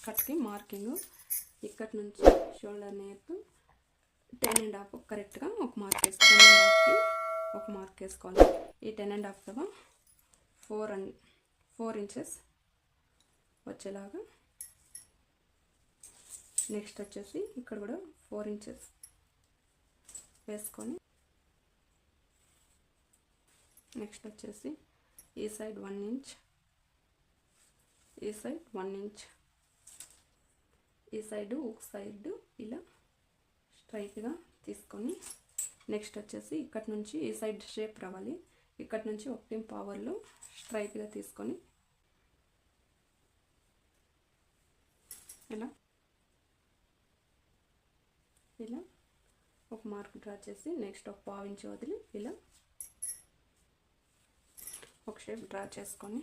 కట్కి marking ఇక్కడి నుంచి shoulder నేర్పు 10.5 కరెక్ట్గా ఒక మార్క్ వేసుకోవాలి. 10.5కి ఒక మార్క్ వేసుకోవాలి. ఈ 10.5 కదా 4 ఇంచెస్ వచ్చేలాగా. నెక్స్ట్ వచ్చేసి ఇక్కడ కూడా 4 ఇంచెస్ వేసుకొని నెక్స్ట్ వచ్చేసి ఈ సైడ్ 1 ఇంచ్, ఈ సైడ్ 1 ఇంచ్, ఈ సైడ్ ఒక సైడ్ ఇలా స్ట్రైట్గా తీసుకొని నెక్స్ట్ వచ్చేసి ఇక్కడ నుంచి ఈ సైడ్ షేప్ రావాలి. ఇక్కడ నుంచి 1.5 స్ట్రైట్గా తీసుకొని ఇలా ఇలా ఒక మార్క్ డ్రా చేసి నెక్స్ట్ ఒక 1/2 ఇంచ్ వదిలి ఇలా ఒక షేప్ డ్రా చేసుకొని